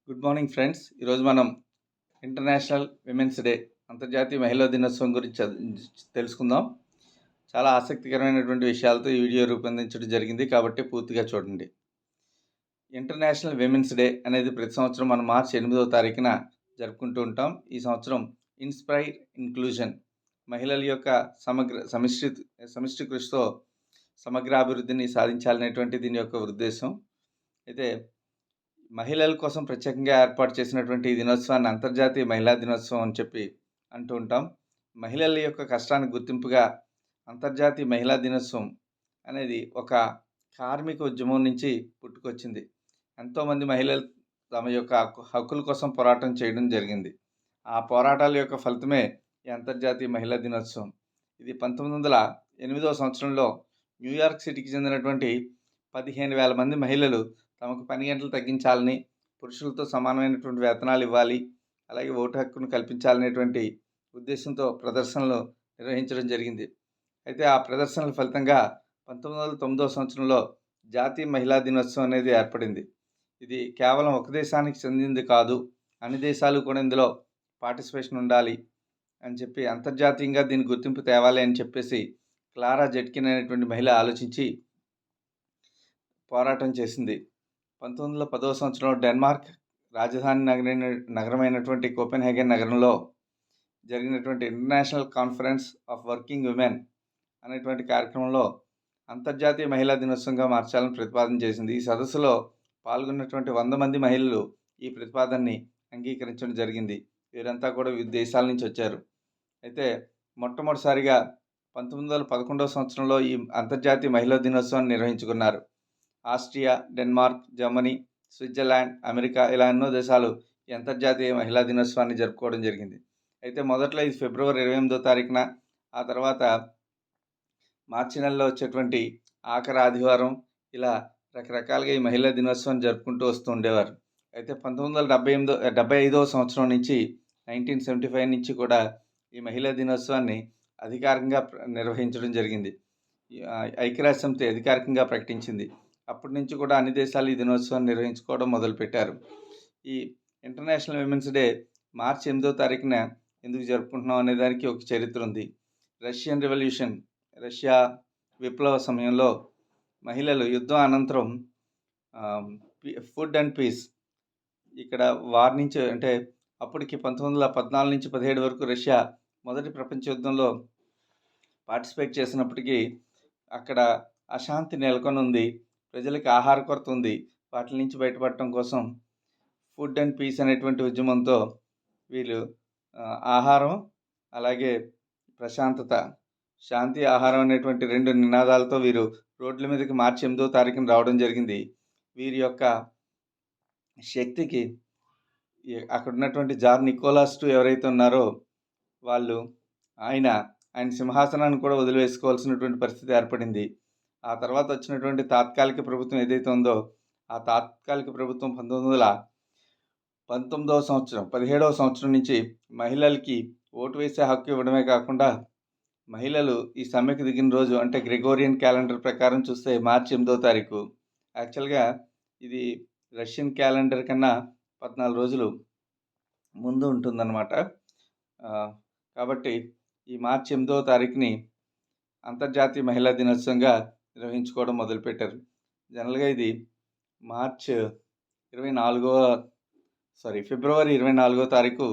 Good morning friends. ఈరోజు మనం international women's day అంతర్జాతీయ మహిళా దినోత్సవం గురించి తెలుసుకుందాం. చాలా ఆసక్తికరమైనటువంటి విషయాలతో ఈ వీడియో రూపొందించడం జరిగింది కాబట్టి పూర్తిగా చూడండి. ఇంటర్నేషనల్ విమెన్స్ డే అనేది ప్రతి సంవత్సరం మనం మార్చి 8వ తారీఖున జరుపుకుంటూ ఉంటాం. ఈ సంవత్సరం ఇన్స్పైర్ ఇంక్లూజన్ మహిళల యొక్క సమిష్టి కృషితో సమగ్ర అభివృద్ధిని సాధించాలనేటువంటి దీని యొక్క ఉద్దేశం. అయితే మహిళల కోసం ప్రత్యేకంగా ఏర్పాటు చేసినటువంటి ఈ దినోత్సవాన్ని అంతర్జాతీయ మహిళా దినోత్సవం అని చెప్పి అంటూ ఉంటాం. మహిళల యొక్క కష్టానికి గుర్తింపుగా అంతర్జాతీయ మహిళా దినోత్సవం అనేది ఒక కార్మిక ఉద్యమం నుంచి పుట్టుకొచ్చింది. ఎంతోమంది మహిళలు తమ యొక్క హక్కుల కోసం పోరాటం చేయడం జరిగింది. ఆ పోరాటాల యొక్క ఫలితమే ఈ అంతర్జాతీయ మహిళా దినోత్సవం. ఇది 1908వ సంవత్సరంలో న్యూయార్క్ సిటీకి చెందినటువంటి 15,000 మంది మహిళలు తమకు పని గంటలు తగ్గించాలని, పురుషులతో సమానమైనటువంటి వేతనాలు ఇవ్వాలి, అలాగే ఓటు హక్కును కల్పించాలనేటువంటి ఉద్దేశంతో ప్రదర్శనలు నిర్వహించడం జరిగింది. అయితే ఆ ప్రదర్శనల ఫలితంగా 1909వ సంవత్సరంలో జాతీయ మహిళా దినోత్సవం అనేది ఏర్పడింది. ఇది కేవలం ఒక దేశానికి చెందింది కాదు, అన్ని దేశాలు కూడా ఇందులో పార్టిసిపేషన్ ఉండాలి అని చెప్పి అంతర్జాతీయంగా దీని గుర్తింపు తేవాలి అని చెప్పేసి క్లారా జెట్కిన్ అనేటువంటి మహిళ ఆలోచించి పోరాటం చేసింది. 1910వ సంవత్సరంలో డెన్మార్క్ రాజధాని నగరమైనటువంటి కోపెన్హేగన్ నగరంలో జరిగినటువంటి international conference of working women అనేటువంటి కార్యక్రమంలో అంతర్జాతీయ మహిళా దినోత్సవంగా మార్చాలని ప్రతిపాదన చేసింది. ఈ సదస్సులో పాల్గొన్నటువంటి 100 మంది మహిళలు ఈ ప్రతిపాదనని అంగీకరించడం జరిగింది. వీరంతా కూడా వివిధ దేశాల నుంచి వచ్చారు. అయితే మొట్టమొదటిసారిగా 1911వ సంవత్సరంలో ఈ అంతర్జాతీయ మహిళా దినోత్సవాన్ని నిర్వహించుకున్నారు. Austria, Denmark, Germany, Switzerland, America ఇలా ఎన్నో దేశాలు ఈ అంతర్జాతీయ మహిళా దినోత్సవాన్ని జరుపుకోవడం జరిగింది. అయితే మొదట్లో ఇది ఫిబ్రవరి 28వ తారీఖున, ఆ తర్వాత మార్చి నెలలో వచ్చేటువంటి ఆఖరి ఆదివారం, ఇలా రకరకాలుగా ఈ మహిళా దినోత్సవాన్ని జరుపుకుంటూ వస్తూ ఉండేవారు. అయితే 1975వ సంవత్సరం నుంచి 1975 నుంచి కూడా ఈ మహిళా దినోత్సవాన్ని అధికారికంగా నిర్వహించడం జరిగింది. ఐక్యరాజ్య సమితి అధికారికంగా ప్రకటించింది. అప్పటి నుంచి కూడా అన్ని దేశాలు ఈ దినోత్సవాన్ని నిర్వహించుకోవడం మొదలుపెట్టారు. ఈ ఇంటర్నేషనల్ విమెన్స్ డే మార్చి 8వ తారీఖున ఎందుకు జరుపుకుంటున్నాం అనే దానికి ఒక చరిత్ర ఉంది. రష్యా విప్లవ సమయంలో మహిళలు యుద్ధం అనంతరం ఫుడ్ అండ్ పీస్, ఇక్కడ వార్ నుంచి అంటే అప్పటికి 1914 నుంచి 17 వరకు రష్యా మొదటి ప్రపంచ యుద్ధంలో పార్టిసిపేట్ చేసినప్పటికీ అక్కడ అశాంతి నెలకొని ఉంది, ప్రజలకు ఆహార కొరత ఉంది. వాటి నుంచి బయటపడటం కోసం ఫుడ్ అండ్ పీస్ అనేటువంటి ఉద్యమంతో వీళ్ళు ఆహారం, అలాగే ప్రశాంతత, శాంతి, ఆహారం అనేటువంటి 2 నినాదాలతో వీరు రోడ్ల మీదకి మార్చి 8వ తారీఖున రావడం జరిగింది. వీరి యొక్క శక్తికి అక్కడ ఉన్నటువంటి జార్ నికోలాస్ II ఎవరైతే ఉన్నారో వాళ్ళు ఆయన సింహాసనాన్ని కూడా వదిలివేసుకోవాల్సినటువంటి పరిస్థితి ఏర్పడింది. ఆ తర్వాత వచ్చినటువంటి తాత్కాలిక ప్రభుత్వం ఏదైతే ఉందో ఆ తాత్కాలిక ప్రభుత్వం 17వ సంవత్సరం నుంచి మహిళలకి ఓటు వేసే హక్కు ఇవ్వడమే కాకుండా మహిళలు ఈ సమ్మెకు దిగిన రోజు అంటే గ్రెగోరియన్ క్యాలెండర్ ప్రకారం చూస్తే మార్చి 8వ తారీఖు, యాక్చువల్గా ఇది రష్యన్ క్యాలెండర్ కన్నా 14 రోజులు ముందు ఉంటుందన్నమాట. కాబట్టి ఈ మార్చి 8వ తారీఖుని అంతర్జాతీయ మహిళా దినోత్సవంగా నిర్వహించుకోవడం మొదలుపెట్టారు. జనరల్గా ఇది ఫిబ్రవరి 24వ తారీఖు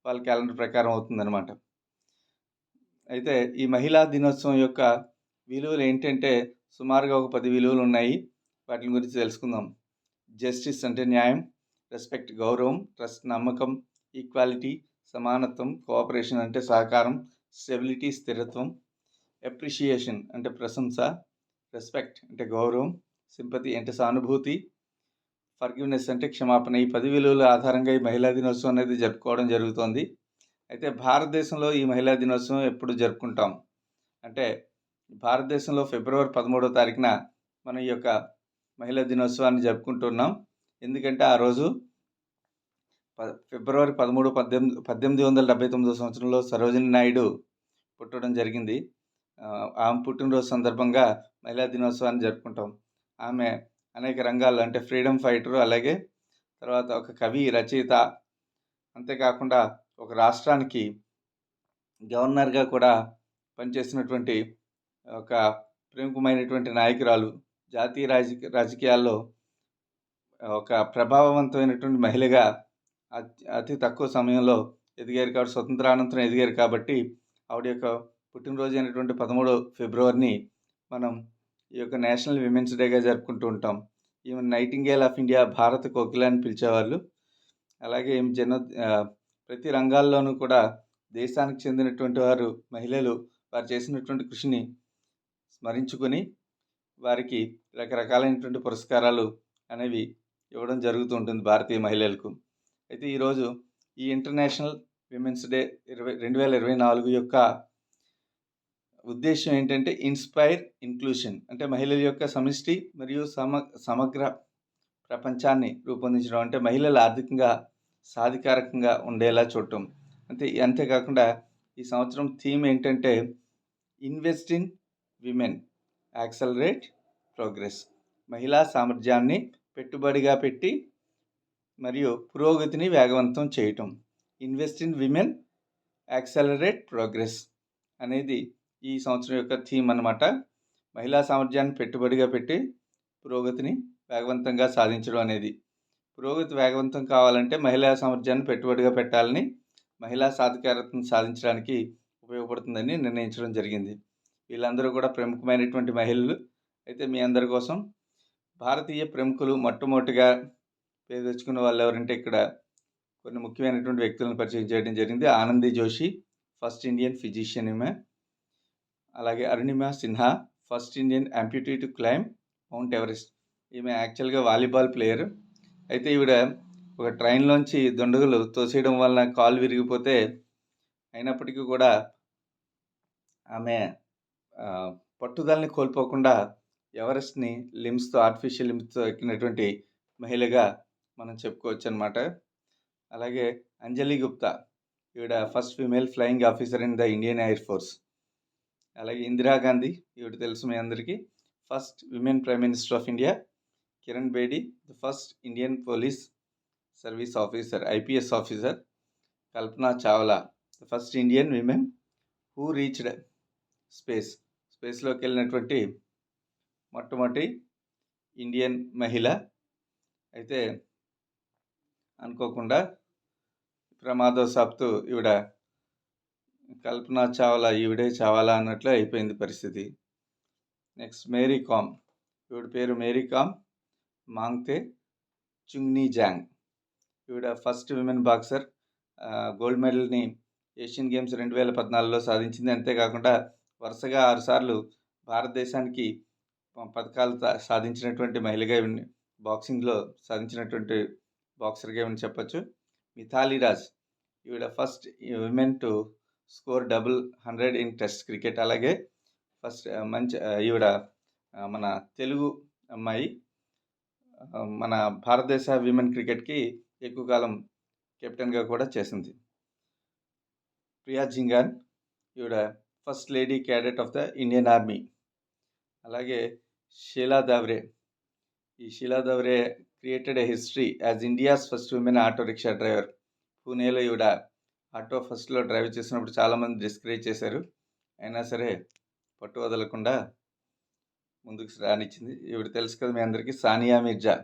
వాళ్ళ క్యాలెండర్ ప్రకారం అవుతుందన్నమాట. అయితే ఈ మహిళా దినోత్సవం యొక్క విలువలు ఏంటంటే సుమారుగా ఒక 10 విలువలు ఉన్నాయి. వాటి గురించి తెలుసుకుందాం. జస్టిస్ అంటే న్యాయం, రెస్పెక్ట్ గౌరవం, ట్రస్ట్ నమ్మకం, ఈక్వాలిటీ సమానత్వం, కోఆపరేషన్ అంటే సహకారం, స్టెబిలిటీ స్థిరత్వం, అప్రిషియేషన్ అంటే ప్రశంస, రెస్పెక్ట్ అంటే గౌరవం, సింపతి అంటే సానుభూతి, ఫర్గివ్నెస్ అంటే క్షమాపణ. ఈ 10 విలువల ఆధారంగా ఈ మహిళా దినోత్సవం అనేది జరుపుకోవడం జరుగుతోంది. అయితే భారతదేశంలో ఈ మహిళా దినోత్సవం ఎప్పుడు జరుపుకుంటాం అంటే భారతదేశంలో ఫిబ్రవరి 13వ తారీఖున మనం ఈ యొక్క మహిళా దినోత్సవాన్ని జరుపుకుంటున్నాం. ఎందుకంటే ఆ రోజు ఫిబ్రవరి 13, 1879వ సంవత్సరంలో సరోజినీ నాయుడు పుట్టడం జరిగింది. ఆమె పుట్టినరోజు సందర్భంగా మహిళా దినోత్సవాన్ని జరుపుకుంటాం. ఆమె అనేక రంగాల్లో అంటే ఫ్రీడమ్ ఫైటరు, అలాగే తర్వాత ఒక కవి, రచయిత, అంతేకాకుండా ఒక రాష్ట్రానికి గవర్నర్గా కూడా పనిచేసినటువంటి ఒక ప్రముఖమైనటువంటి నాయకురాలు, జాతీయ రాజకీయాల్లో ఒక ప్రభావవంతమైనటువంటి మహిళగా అతి తక్కువ సమయంలో ఎదిగారు కాబట్టి, స్వతంత్రానంతరం ఎదిగారు కాబట్టి ఆవిడ యొక్క పుట్టినరోజు అయినటువంటి 13 ఫిబ్రవరిని మనం ఈ యొక్క నేషనల్ విమెన్స్ డేగా జరుపుకుంటూ ఉంటాం. ఈమె నైటింగేల్ ఆఫ్ ఇండియా, భారత కోకిల అని పిలిచేవాళ్ళు. అలాగే ప్రతి రంగాల్లోనూ కూడా దేశానికి చెందినటువంటి వారు, మహిళలు వారు చేసినటువంటి కృషిని స్మరించుకొని వారికి రకరకాలైనటువంటి పురస్కారాలు అనేవి ఇవ్వడం జరుగుతూ ఉంటుంది భారతీయ మహిళలకు. అయితే ఈరోజు ఈ ఇంటర్నేషనల్ విమెన్స్ డే 2024 యొక్క ఉద్దేశం ఏంటంటే ఇన్స్పైర్ ఇంక్లూషన్, అంటే మహిళల యొక్క సమిష్టి మరియు సమగ్ర ప్రపంచాన్ని రూపొందించడం, అంటే మహిళలు ఆర్థికంగా సాధికారకంగా ఉండేలా చూడటం. అంతేకాకుండా ఈ సంవత్సరం థీమ్ ఏంటంటే invest in women, accelerate progress. మహిళా సామర్థ్యాన్ని పెట్టుబడిగా పెట్టి మరియు పురోగతిని వేగవంతం చేయటం. Invest in women, accelerate progress అనేది ఈ సంవత్సరం యొక్క థీమ్ అన్నమాట. మహిళా సామర్థ్యాన్ని పెట్టుబడిగా పెట్టి పురోగతిని వేగవంతంగా సాధించడం అనేది. పురోగతి వేగవంతం కావాలంటే మహిళా సామర్థ్యాన్ని పెట్టుబడిగా పెట్టాలని, మహిళా సాధికారతను సాధించడానికి ఉపయోగపడుతుందని నిర్ణయించడం జరిగింది. వీళ్ళందరూ కూడా ప్రముఖమైనటువంటి మహిళలు. అయితే మీ అందరి కోసం భారతీయ ప్రముఖులు మొట్టమొదటిగా పేరు తెచ్చుకున్న వాళ్ళు ఎవరంటే ఇక్కడ కొన్ని ముఖ్యమైనటువంటి వ్యక్తులను పరిచయం చేయడం జరిగింది. Anandi Joshi, first Indian physician ఈమె. అలాగే Arunima Sinha, first Indian amputee to climb Mount Everest. ఈమె యాక్చువల్గా వాలీబాల్ ప్లేయర్. అయితే ఈవిడ ఒక ట్రైన్లోంచి దుండగులు తోసేయడం వలన కాలు విరిగిపోతే అయినప్పటికీ కూడా ఆమె పట్టుదలని కోల్పోకుండా ఎవరెస్ట్ని ఆర్టిఫిషియల్ లిమ్స్తో ఎక్కినటువంటి మహిళగా మనం చెప్పుకోవచ్చు అన్నమాట. అలాగే అంజలి గుప్తా, ఈవిడ first female flying officer in the Indian air force. అలాగే ఇందిరాగాంధీ, ఈవిడ తెలుసు మీ అందరికీ, first women prime minister of India. Kiran Bedi, the first Indian police service officer, IPS officer. Kalpana Chawla, the first Indian women who reached స్పేస్లోకి వెళ్ళినటువంటి మొట్టమొదటి ఇండియన్ మహిళ. అయితే అనుకోకుండా ప్రమాదవశాత్తు ఈవిడ కల్పనా చావ్లా ఈవిడే చావాలా అన్నట్లు అయిపోయింది పరిస్థితి. నెక్స్ట్ మేరీ కామ్, ఈవిడ పేరు మేరీ కామ్ మాంగ్తే చుంగ్నీ జాంగ్. ఈవిడ ఫస్ట్ విమెన్ బాక్సర్. గోల్డ్ మెడల్ని ఏషియన్ గేమ్స్ 2014లో సాధించింది. అంతేకాకుండా వరుసగా 6 సార్లు భారతదేశానికి పథకాలు సాధించినటువంటి మహిళగా బాక్సింగ్లో సాధించినటువంటి బాక్సర్గా ఏమని చెప్పచ్చు. మిథాలీ రాజ్, ఈవిడ first women to score 100 in test cricket. అలాగే ఈవిడ మన తెలుగు అమ్మాయి, మన భారతదేశ విమెన్ క్రికెట్కి ఎక్కువ కాలం కెప్టెన్గా కూడా చేసింది. ప్రియా జింగాన్, ఈవిడ first lady cadet of the Indian army. అలాగే షీలా దావ్రే, ఈ Sheela Dawre created a history as India's first women auto rickshaw driver. పూణేలో ఈవిడ ఆటో ఫస్ట్లో డ్రైవ్ చేసినప్పుడు చాలామంది డిస్కరేజ్ చేశారు, అయినా సరే పట్టు వదలకుండా ముందుకు రానిచ్చింది. ఈవిడ తెలుసు కదా మీ అందరికీ. Sania Mirza,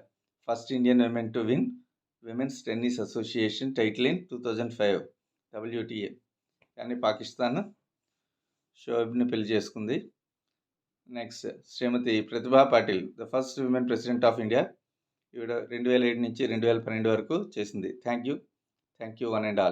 first Indian women to win women's tennis association title in 2005 WTA. కానీ పాకిస్తాన్ షోయబ్ని పెళ్లి చేసుకుంది. Next Shrimati Pratibha Patil, the first women president of India. ఈవిడ 2007 నుంచి 2012 వరకు చేసింది. Thank you one and all.